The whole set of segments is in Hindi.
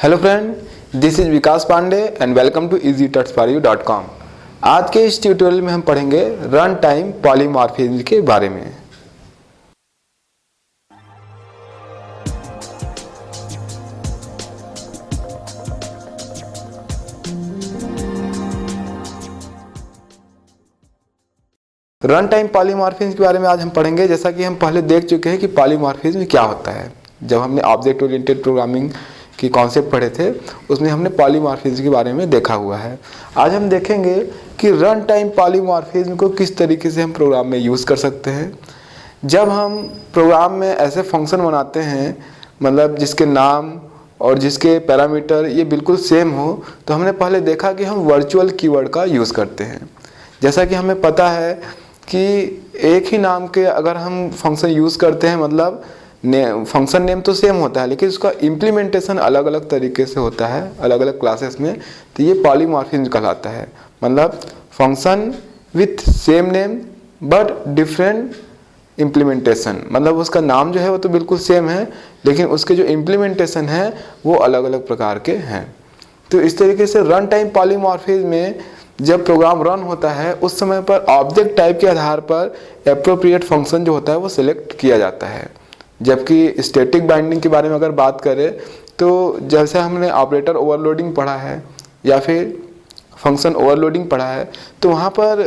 Hello friend, this is Vikas Pandey and welcome to easytutsforyou.com। आज के इस ट्यूटोरियल में हम पढ़ेंगे रन टाइम पॉलीमॉर्फिज्म के बारे में। रन टाइम पॉलीमॉर्फिज्म के बारे में आज हम पढ़ेंगे। जैसा कि हम पहले देख चुके हैं कि पॉलीमॉर्फिज्म क्या होता है। जब हमने ऑब्जेक्ट ओरिएंटेड प्रोग्रामिंग की कॉन्सेप्ट पढ़े थे उसमें हमने पॉलीमॉर्फिज्म के बारे में देखा हुआ है। आज हम देखेंगे कि रन टाइम पॉलीमॉर्फिज्म को किस तरीके से हम प्रोग्राम में यूज़ कर सकते हैं। जब हम प्रोग्राम में ऐसे फंक्शन बनाते हैं, मतलब जिसके नाम और जिसके पैरामीटर ये बिल्कुल सेम हो, तो हमने पहले देखा कि हम वर्चुअल कीवर्ड का यूज़ करते हैं। जैसा कि हमें पता है कि एक ही नाम के अगर हम फंक्शन यूज़ करते हैं, मतलब फंक्शन नेम तो सेम होता है लेकिन उसका इम्प्लीमेंटेशन अलग अलग तरीके से होता है अलग अलग क्लासेस में, तो ये पॉलीमॉर्फिज्म कहलाता है। मतलब function with same name but different implementation, मतलब उसका नाम जो है वो तो बिल्कुल सेम है लेकिन उसके जो इम्प्लीमेंटेशन है वो अलग अलग प्रकार के हैं। तो इस तरीके से रन टाइम पॉलीमॉर्फिज्म में जब प्रोग्राम रन होता है उस समय पर ऑब्जेक्ट टाइप के आधार पर एप्रोप्रिएट फंक्शन जो होता है वो सिलेक्ट किया जाता है। जबकि स्टैटिक बाइंडिंग के बारे में अगर बात करें तो जैसे हमने ऑपरेटर ओवरलोडिंग पढ़ा है या फिर फंक्शन ओवरलोडिंग पढ़ा है, तो वहाँ पर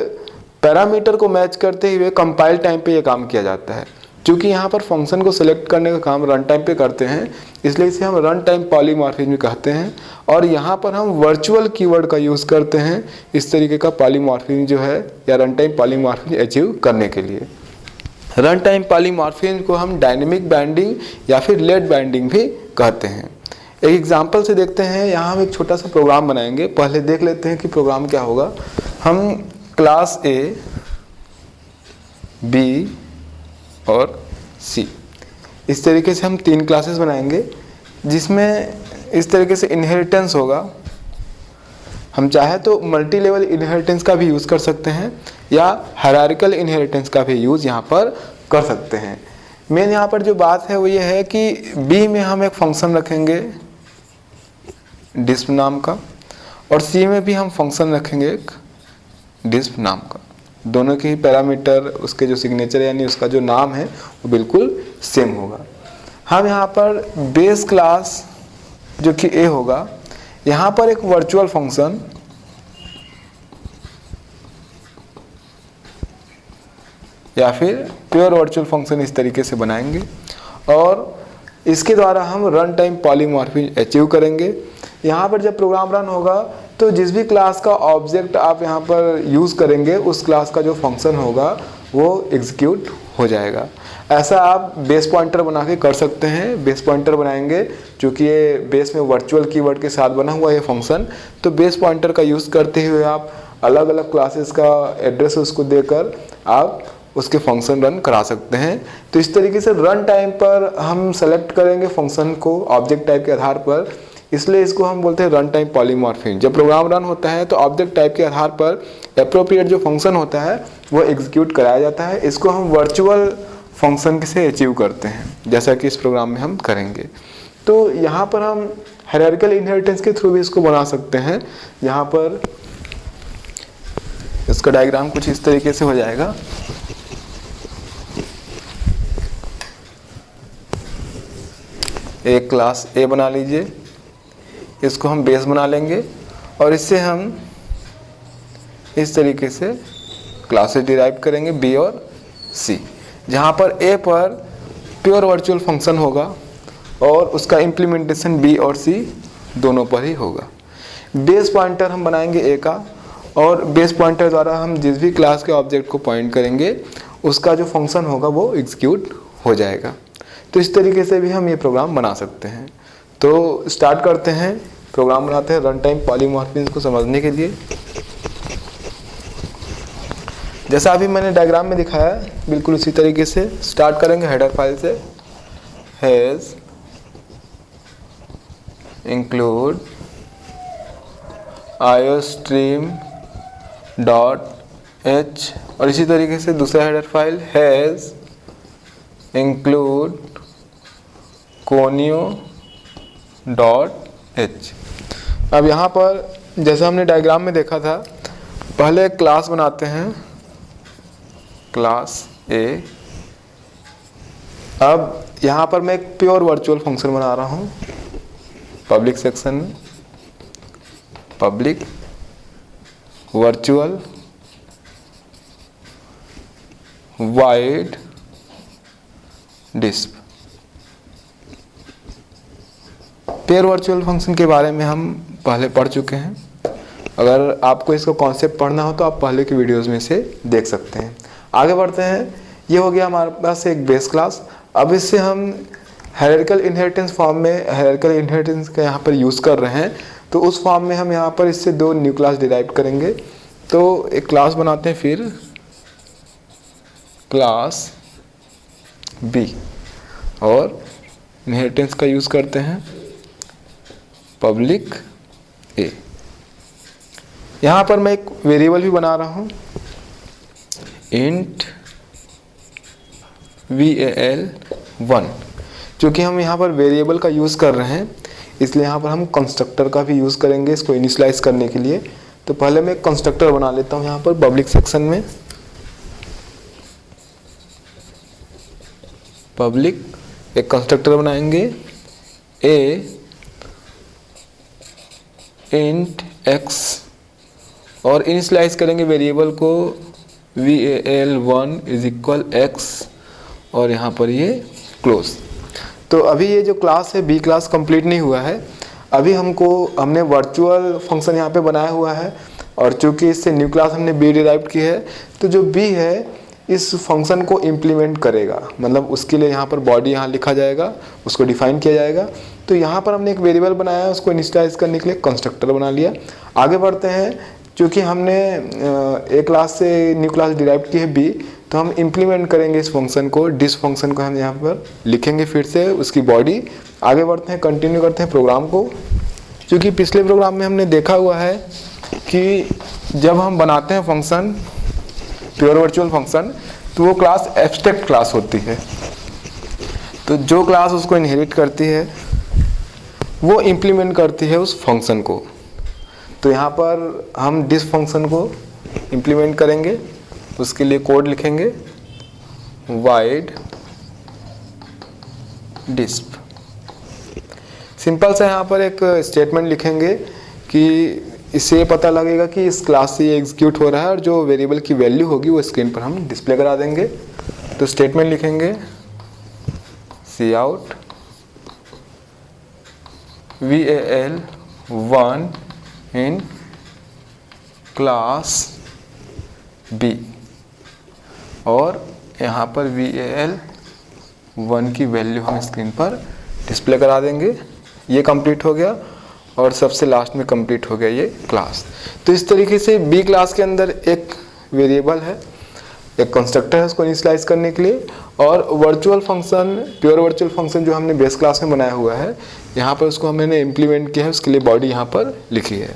पैरामीटर को मैच करते हुए कंपाइल टाइम पे ये काम किया जाता है। क्योंकि यहाँ पर फंक्शन को सिलेक्ट करने का काम रन टाइम पे करते हैं, इसलिए इसे हम रन टाइम पॉलीमॉर्फिज्म कहते हैं। और यहाँ पर हम वर्चुअल कीवर्ड का यूज़ करते हैं इस तरीके का पॉलीमॉर्फिज्म जो है या रन टाइम पॉलीमॉर्फिज्म अचीव करने के लिए। रन टाइम पॉलीमॉर्फिज्म को हम डायनेमिक बाइंडिंग या फिर लेट बाइंडिंग भी कहते हैं। एक एग्जांपल से देखते हैं। यहाँ हम एक छोटा सा प्रोग्राम बनाएंगे। पहले देख लेते हैं कि प्रोग्राम क्या होगा। हम क्लास ए, बी और सी इस तरीके से हम 3 क्लासेस बनाएंगे जिसमें इस तरीके से इनहेरिटेंस होगा। हम चाहे तो मल्टी लेवल इनहेरिटेंस का भी यूज़ कर सकते हैं या हायरार्किकल इनहेरिटेंस का भी यूज़ यहाँ पर कर सकते हैं। मेन यहाँ पर जो बात है वो ये है कि बी में हम एक फंक्शन रखेंगे डिस्प नाम का और सी में भी हम फंक्शन रखेंगे एक डिस्प नाम का। दोनों के ही पैरामीटर, उसके जो सिग्नेचर यानी उसका जो नाम है वो बिल्कुल सेम होगा। हम यहाँ पर बेस क्लास जो कि ए होगा, यहाँ पर एक वर्चुअल फंक्शन या फिर प्योर वर्चुअल फंक्शन इस तरीके से बनाएंगे और इसके द्वारा हम रन टाइम पॉलीमॉर्फिज्म अचीव करेंगे। यहाँ पर जब प्रोग्राम रन होगा तो जिस भी क्लास का ऑब्जेक्ट आप यहाँ पर यूज़ करेंगे उस क्लास का जो फंक्शन होगा वो एग्जीक्यूट हो जाएगा। ऐसा आप बेस पॉइंटर बना के कर सकते हैं। बेस पॉइंटर बनाएंगे क्योंकि ये बेस में वर्चुअल कीवर्ड के साथ बना हुआ है फंक्शन, तो बेस पॉइंटर का यूज़ करते हुए आप अलग अलग क्लासेस का एड्रेस उसको देकर आप उसके फंक्शन रन करा सकते हैं। तो इस तरीके से रन टाइम पर हम सेलेक्ट करेंगे फंक्शन को ऑब्जेक्ट टाइप के आधार पर, इसलिए इसको हम बोलते हैं रन टाइम पॉलीमॉर्फिज्म। जब प्रोग्राम रन होता है तो ऑब्जेक्ट टाइप के आधार पर एप्रोप्रिएट जो फंक्शन होता है वो एग्जीक्यूट कराया जाता है। इसको हम वर्चुअल फंक्शन से अचीव करते हैं जैसा कि इस प्रोग्राम में हम करेंगे। तो यहाँ पर हम हायरार्किकल इनहेरिटेंस के थ्रू भी इसको बना सकते हैं। यहाँ पर इसका डायग्राम कुछ इस तरीके से हो जाएगा। एक क्लास ए बना लीजिए, इसको हम बेस बना लेंगे और इससे हम इस तरीके से क्लासेस डिराइव करेंगे बी और सी, जहाँ पर ए पर प्योर वर्चुअल फंक्शन होगा और उसका इम्प्लीमेंटेशन बी और सी दोनों पर ही होगा। बेस पॉइंटर हम बनाएंगे ए का और बेस पॉइंटर द्वारा हम जिस भी क्लास के ऑब्जेक्ट को पॉइंट करेंगे उसका जो फंक्शन होगा वो एग्जीक्यूट हो जाएगा। तो इस तरीके से भी हम ये प्रोग्राम बना सकते हैं। तो स्टार्ट करते हैं, प्रोग्राम बनाते हैं रन टाइम पॉलीमॉर्फिज्म को समझने के लिए। जैसा अभी मैंने डायग्राम में दिखाया बिल्कुल उसी तरीके से स्टार्ट करेंगे। हेडर फाइल से has include iostream dot H और इसी तरीके से दूसरा header file has include conio dot H. अब यहाँ पर जैसा हमने डायग्राम में देखा था, पहले क्लास बनाते हैं, क्लास ए। अब यहाँ पर मैं एक प्योर वर्चुअल फंक्शन बना रहा हूँ पब्लिक सेक्शन में, पब्लिक वर्चुअल वाइड डिस्प। पेयर वर्चुअल फंक्शन के बारे में हम पहले पढ़ चुके हैं। अगर आपको इसका कॉन्सेप्ट पढ़ना हो तो आप पहले की वीडियोस में से देख सकते हैं। आगे बढ़ते हैं। ये हो गया हमारे पास एक बेस क्लास। अब इससे हम हायरार्किकल इनहेरिटेंस फॉर्म में, हायरार्किकल इनहेरिटेंस का यहाँ पर यूज़ कर रहे हैं, तो उस फॉर्म में हम यहाँ पर इससे दो न्यू क्लास डिराइव करेंगे। तो एक क्लास बनाते हैं, फिर क्लास बी, और इनहेरिटेंस का यूज़ करते हैं पब्लिक ए। यहाँ पर मैं एक वेरिएबल भी बना रहा हूँ, इंट val1। क्योंकि हम यहाँ पर वेरिएबल का यूज़ कर रहे हैं, इसलिए यहाँ पर हम कंस्ट्रक्टर का भी यूज़ करेंगे इसको इनिशियलाइज करने के लिए। तो पहले मैं एक कंस्ट्रक्टर बना लेता हूँ यहाँ पर पब्लिक सेक्शन में, पब्लिक एक कंस्ट्रक्टर बनाएंगे ए इंट x, और इनिशियलाइज करेंगे वेरिएबल को val1 इज इक्वल x, और यहाँ पर ये क्लोज। तो अभी ये जो क्लास है बी क्लास कंप्लीट नहीं हुआ है। अभी हमने वर्चुअल फंक्शन यहाँ पे बनाया हुआ है, और चूंकि इससे न्यू क्लास हमने बी डिराइव की है, तो जो बी है इस फंक्शन को इम्प्लीमेंट करेगा। मतलब उसके लिए यहाँ पर बॉडी यहाँ लिखा जाएगा, उसको डिफाइन किया जाएगा। तो यहाँ पर हमने एक वेरिएबल बनाया है, उसको इनिशियलाइज करने के लिए कंस्ट्रक्टर बना लिया। आगे बढ़ते हैं। चूँकि हमने ए क्लास से न्यू क्लास डिराइव की है बी, तो हम इम्प्लीमेंट करेंगे इस फंक्शन को, डिस फंक्शन को हम यहाँ पर लिखेंगे फिर से उसकी बॉडी। आगे बढ़ते हैं, कंटिन्यू करते हैं प्रोग्राम को। क्योंकि पिछले प्रोग्राम में हमने देखा हुआ है कि जब हम बनाते हैं फंक्शन प्योर वर्चुअल फंक्शन, तो वो क्लास एब्स्ट्रैक्ट क्लास होती है। तो जो क्लास उसको इनहेरिट करती है वो इम्प्लीमेंट करती है उस फंक्शन को। तो यहाँ पर हम डिस फंक्शन को इम्प्लीमेंट करेंगे, उसके लिए कोड लिखेंगे वाइड डिस्प। सिंपल सा यहाँ पर एक स्टेटमेंट लिखेंगे कि इससे ये पता लगेगा कि इस क्लास से ये एग्जीक्यूट हो रहा है, और जो वेरिएबल की वैल्यू होगी वो स्क्रीन पर हम डिस्प्ले करा देंगे। तो स्टेटमेंट लिखेंगे cout val1 in class b, और यहाँ पर val1 की वैल्यू हम स्क्रीन पर डिस्प्ले करा देंगे। ये कंप्लीट हो गया, और सबसे लास्ट में कंप्लीट हो गया ये क्लास। तो इस तरीके से बी क्लास के अंदर एक वेरिएबल है, एक कंस्ट्रक्टर है उसको इनिशियलाइज करने के लिए, और virtual function, pure virtual function जो हमने बेस क्लास में बनाया हुआ है, यहाँ पर उसको हमने इम्प्लीमेंट किया है, उसके लिए बॉडी यहाँ पर लिखी है,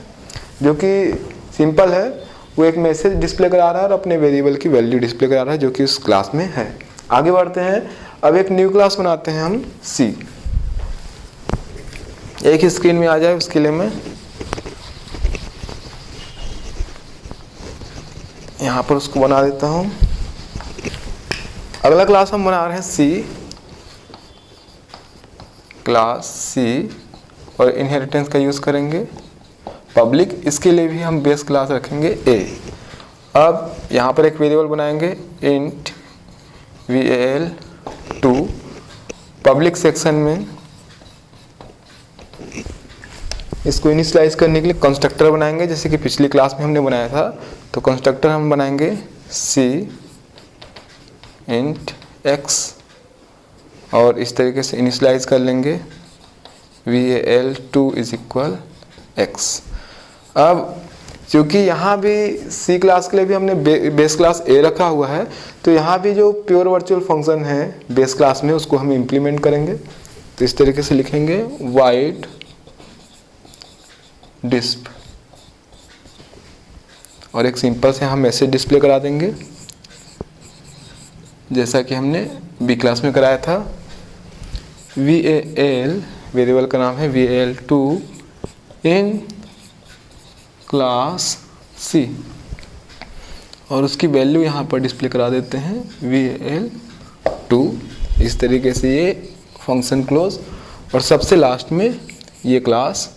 जो कि सिंपल है। वो एक मैसेज डिस्प्ले करा रहा है और अपने वेरिएबल की वैल्यू डिस्प्ले करा रहा है जो कि उस क्लास में है। आगे बढ़ते हैं। अब एक न्यू क्लास बनाते हैं हम सी। एक ही स्क्रीन में आ जाए उसके लिए मैं यहाँ पर उसको बना देता हूँ। अगला क्लास हम बना रहे हैं सी, क्लास सी, और इनहेरिटेंस का यूज़ करेंगे पब्लिक। इसके लिए भी हम बेस क्लास रखेंगे ए। अब यहाँ पर एक वेरिएबल बनाएंगे इंट val2। पब्लिक सेक्शन में इसको इनिशियलाइज करने के लिए कंस्ट्रक्टर बनाएंगे, जैसे कि पिछली क्लास में हमने बनाया था। तो कंस्ट्रक्टर हम बनाएंगे सी इंट x, और इस तरीके से इनिशियलाइज कर लेंगे val2 इज इक्वल x। अब क्योंकि यहाँ भी सी क्लास के लिए भी हमने बेस क्लास ए रखा हुआ है, तो यहाँ भी जो प्योर वर्चुअल फंक्शन है बेस क्लास में उसको हम इम्प्लीमेंट करेंगे। तो इस तरीके से लिखेंगे वाइड डिस्प, और एक सिंपल से हम मैसेज डिस्प्ले करा देंगे जैसा कि हमने बी क्लास में कराया था। val वेरिएबल का नाम है val2 इन क्लास C और उसकी वैल्यू यहाँ पर डिस्प्ले करा देते हैं VAL2। इस तरीके से ये फंक्शन क्लोज और सबसे लास्ट में ये क्लास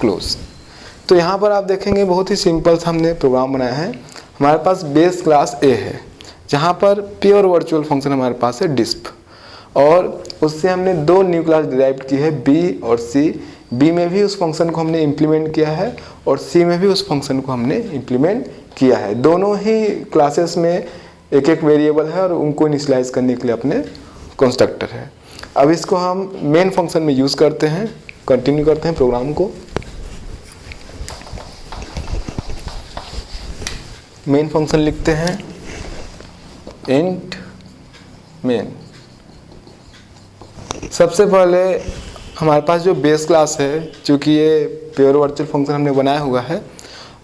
क्लोज। तो यहाँ पर आप देखेंगे बहुत ही सिंपल सा हमने प्रोग्राम बनाया है। हमारे पास बेस क्लास A है जहाँ पर प्योर वर्चुअल फंक्शन हमारे पास है डिस्प, और उससे हमने दो न्यू क्लास डिराइव की है B और C। B में भी उस फंक्शन को हमने इम्प्लीमेंट किया है और C में भी उस फंक्शन को हमने इम्प्लीमेंट किया है। दोनों ही क्लासेस में एक एक वेरिएबल है और उनको इनिशियलाइज करने के लिए अपने कंस्ट्रक्टर है। अब इसको हम मेन फंक्शन में यूज़ करते हैं। कंटिन्यू करते हैं प्रोग्राम को। मेन फंक्शन लिखते हैं इंट मेन। सबसे पहले हमारे पास जो बेस क्लास है, चूँकि ये प्योर वर्चुअल फंक्शन हमने बनाया हुआ है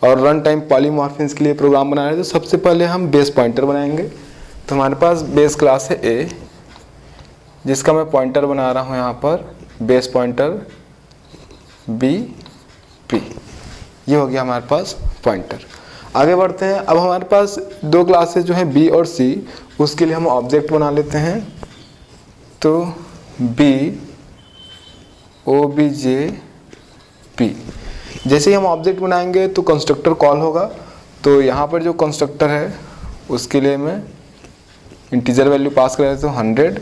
और रन टाइम पॉलीमॉर्फिज्म के लिए प्रोग्राम बना रहे हैं, तो सबसे पहले हम बेस पॉइंटर बनाएंगे। तो हमारे पास बेस क्लास है A, जिसका मैं पॉइंटर बना रहा हूँ यहाँ पर बेस पॉइंटर BP। ये हो गया हमारे पास पॉइंटर। आगे बढ़ते हैं। अब हमारे पास दो क्लासेस जो हैं B और C, उसके लिए हम ऑब्जेक्ट बना लेते हैं। तो B OBJP। जैसे ही हम ऑब्जेक्ट बनाएंगे तो कंस्ट्रक्टर कॉल होगा। तो यहाँ पर जो कंस्ट्रक्टर है उसके लिए मैं इंटीजर वैल्यू पास कर देता हूँ 100।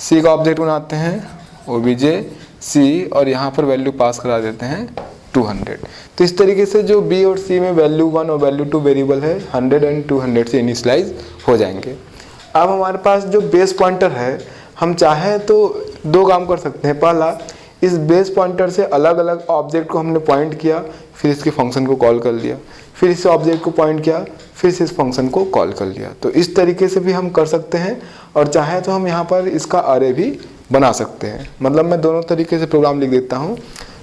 C का ऑब्जेक्ट बनाते हैं OBJC और यहाँ पर वैल्यू पास करा देते हैं 200। तो इस तरीके से जो B और C में वैल्यू 1 और वैल्यू 2 वेरिएबल है 100 और 200 से इनिशियलाइज हो जाएंगे। अब हमारे पास जो बेस पॉइंटर है, हम चाहें तो दो काम कर सकते हैं। पहला, इस बेस पॉइंटर से अलग अलग ऑब्जेक्ट को हमने पॉइंट किया, फिर इसके फंक्शन को कॉल कर लिया, फिर इस ऑब्जेक्ट को पॉइंट किया, फिर से इस फंक्शन को कॉल कर लिया। तो इस तरीके से भी हम कर सकते हैं और चाहे तो हम यहाँ पर इसका अरे भी बना सकते हैं। मतलब मैं दोनों तरीके से प्रोग्राम लिख देता हूँ।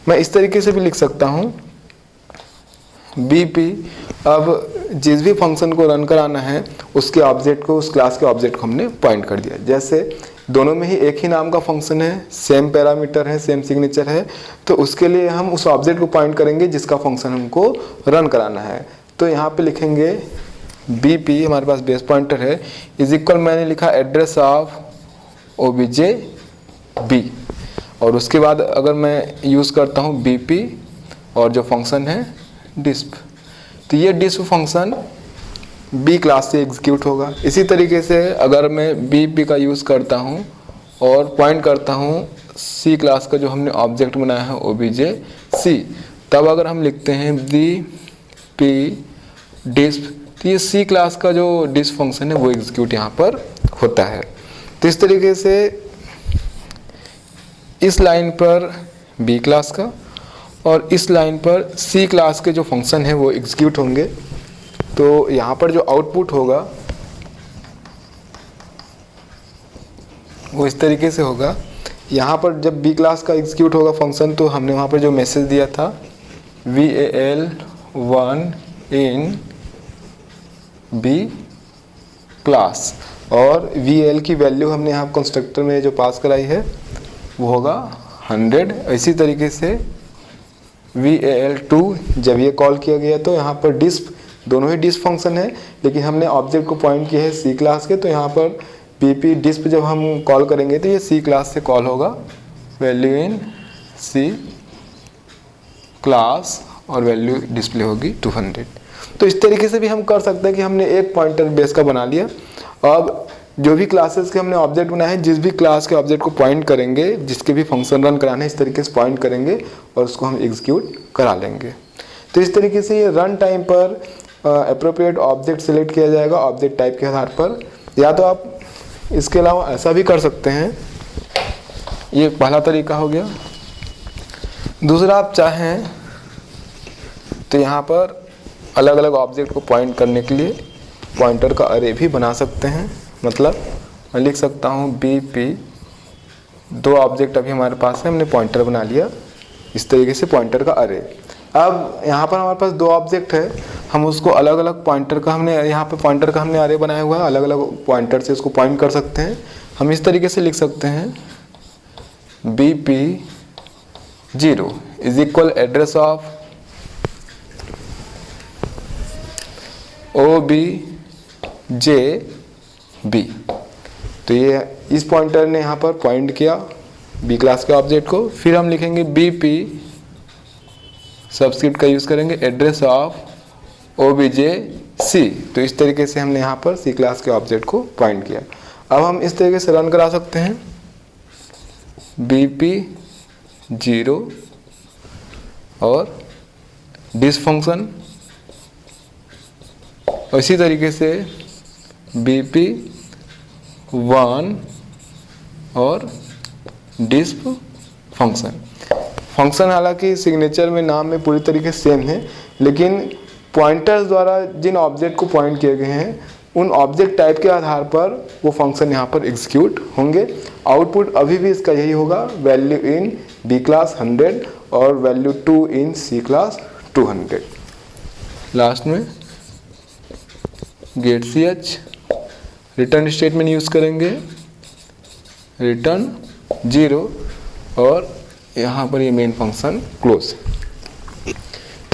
मैं इस तरीके से भी लिख सकता हूँ BP। अब जिस भी फंक्शन को रन कराना है उसके ऑब्जेक्ट को, उस क्लास के ऑब्जेक्ट को हमने पॉइंट कर दिया। जैसे दोनों में ही एक ही नाम का फंक्शन है, सेम पैरामीटर है, सेम सिग्नेचर है, तो उसके लिए हम उस ऑब्जेक्ट को पॉइंट करेंगे जिसका फंक्शन हमको रन कराना है। तो यहाँ पे लिखेंगे BP, हमारे पास बेस पॉइंटर है, इज इक्वल, मैंने लिखा एड्रेस ऑफ OBJB। और उसके बाद अगर मैं यूज़ करता हूँ BP और जो फंक्शन है डिस्प, तो ये डिस्प फंक्शन B क्लास से एग्जीक्यूट होगा। इसी तरीके से अगर मैं BP का यूज़ करता हूँ और पॉइंट करता हूँ C क्लास का जो हमने ऑब्जेक्ट बनाया है OBJC, तब अगर हम लिखते हैं BP डिस्प, तो ये C क्लास का जो डिस्प फंक्शन है वो एग्जीक्यूट यहाँ पर होता है। तो इस तरीके से इस लाइन पर B क्लास का और इस लाइन पर C क्लास के जो फंक्शन है वो एग्जीक्यूट होंगे। तो यहाँ पर जो आउटपुट होगा वो इस तरीके से होगा। यहाँ पर जब B क्लास का एग्जीक्यूट होगा फंक्शन, तो हमने वहाँ पर जो मैसेज दिया था VAL1 इन B क्लास, और VAL की वैल्यू हमने यहाँ कंस्ट्रक्टर में जो पास कराई है वो होगा 100। इसी तरीके से VAL2 जब ये कॉल किया गया तो यहाँ पर डिस्प, दोनों ही डिस्प फंक्शन है लेकिन हमने ऑब्जेक्ट को पॉइंट किया है C क्लास के, तो यहाँ पर BP डिस्प जब हम कॉल करेंगे तो ये C क्लास से कॉल होगा, वैल्यू इन C क्लास और वैल्यू डिस्प्ले होगी 200। तो इस तरीके से भी हम कर सकते हैं कि हमने एक पॉइंटर बेस का बना लिया। अब जो भी क्लासेस के हमने ऑब्जेक्ट बनाए हैं, जिस भी क्लास के ऑब्जेक्ट को पॉइंट करेंगे, जिसके भी फंक्शन रन कराना है, इस तरीके से पॉइंट करेंगे और उसको हम एग्जीक्यूट करा लेंगे। तो इस तरीके से ये रन टाइम पर एप्रोप्रिएट ऑब्जेक्ट सेलेक्ट किया जाएगा ऑब्जेक्ट टाइप के आधार पर। या तो आप इसके अलावा ऐसा भी कर सकते हैं, ये पहला तरीका हो गया। दूसरा, आप चाहें तो यहाँ पर अलग अलग ऑब्जेक्ट को पॉइंट करने के लिए पॉइंटर का अरे भी बना सकते हैं। मतलब मैं लिख सकता हूँ BP, दो ऑब्जेक्ट अभी हमारे पास है, हमने पॉइंटर बना लिया, इस तरीके से पॉइंटर का अरे। अब यहाँ पर हमारे पास दो ऑब्जेक्ट है, हम उसको अलग अलग पॉइंटर का हमने यहाँ पे पॉइंटर का हमने अरे बनाया हुआ है, अलग अलग पॉइंटर से उसको पॉइंट कर सकते हैं। हम इस तरीके से लिख सकते हैं BP0, is equal address of OBJB। तो ये इस पॉइंटर ने यहाँ पर पॉइंट किया बी क्लास के ऑब्जेक्ट को। फिर हम लिखेंगे BP, सबस्क्रिप्ट का यूज़ करेंगे, एड्रेस ऑफ OBJC। तो इस तरीके से हमने यहाँ पर C क्लास के ऑब्जेक्ट को पॉइंट किया। अब हम इस तरीके से रन करा सकते हैं, BP 0 और डिस फंक्शन, और इसी तरीके से BP 1 और डिस्प फंक्शन। फंक्शन हालांकि सिग्नेचर में, नाम में पूरी तरीके से सेम है, लेकिन पॉइंटर्स द्वारा जिन ऑब्जेक्ट को पॉइंट किए गए हैं उन ऑब्जेक्ट टाइप के आधार पर वो फंक्शन यहाँ पर एग्जीक्यूट होंगे। आउटपुट अभी भी इसका यही होगा, वैल्यू इन B क्लास 100 और value 2 in C class 200। Last में get CH, return statement use करेंगे, रिटर्न 0 और यहाँ पर ये मेन फंक्शन क्लोज।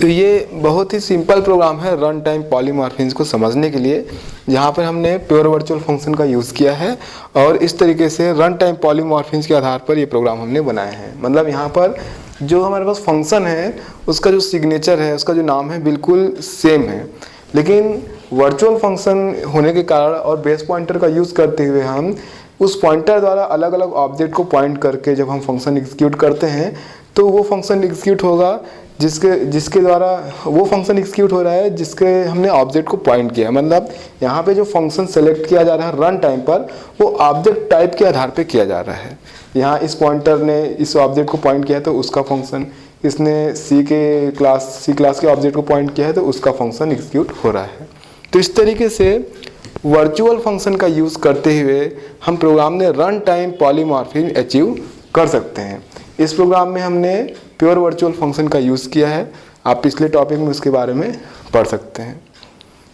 तो ये बहुत ही सिंपल प्रोग्राम है रन टाइम पॉलीमॉर्फिज्म को समझने के लिए, जहाँ पर हमने प्योर वर्चुअल फंक्शन का यूज़ किया है और इस तरीके से रन टाइम पॉलीमॉर्फिज्म के आधार पर ये प्रोग्राम हमने बनाए हैं। मतलब यहाँ पर जो हमारे पास फंक्शन है उसका जो सिग्नेचर है, उसका जो नाम है, बिल्कुल सेम है, लेकिन वर्चुअल फंक्शन होने के कारण और बेस पॉइंटर का यूज़ करते हुए हम उस पॉइंटर द्वारा अलग अलग ऑब्जेक्ट को पॉइंट करके जब हम फंक्शन एग्जीक्यूट करते हैं तो वो फंक्शन एग्जीक्यूट होगा जिसके द्वारा वो फंक्शन एग्जीक्यूट हो रहा है जिसके हमने ऑब्जेक्ट को पॉइंट किया। मतलब यहाँ पे जो फंक्शन सेलेक्ट किया जा रहा है रन टाइम पर वो ऑब्जेक्ट टाइप के आधार पे किया जा रहा है। यहाँ इस पॉइंटर ने इस ऑब्जेक्ट को पॉइंट किया है तो उसका फंक्शन, इसने C क्लास के ऑब्जेक्ट को पॉइंट किया है तो उसका फंक्शन एग्जीक्यूट हो रहा है। तो इस तरीके से वर्चुअल फंक्शन का यूज़ करते हुए हम प्रोग्राम में रन टाइम पॉलीमॉर्फिज्म अचीव कर सकते हैं। इस प्रोग्राम में हमने प्योर वर्चुअल फंक्शन का यूज़ किया है, आप पिछले टॉपिक में उसके बारे में पढ़ सकते हैं।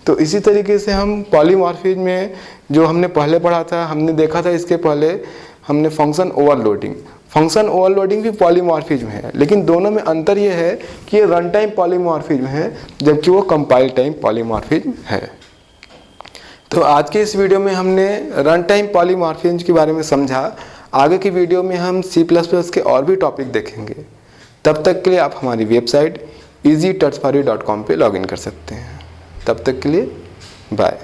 तो इसी तरीके से हम पॉलीमॉर्फिज्म में जो हमने पहले पढ़ा था, हमने देखा था इसके पहले हमने फंक्शन ओवरलोडिंग भी पॉलीमॉर्फिज्म है, लेकिन दोनों में अंतर ये है कि ये रन टाइम पॉलीमॉर्फिज्म है जबकि वो कंपाइल टाइम पॉलीमॉर्फिज्म है। तो आज के इस वीडियो में हमने रन टाइम पॉलीमॉर्फिज्म के बारे में समझा। आगे की वीडियो में हम C++ के और भी टॉपिक देखेंगे। तब तक के लिए आप हमारी वेबसाइट easytouchforyu.com पे लॉगिन कर सकते हैं। तब तक के लिए बाय।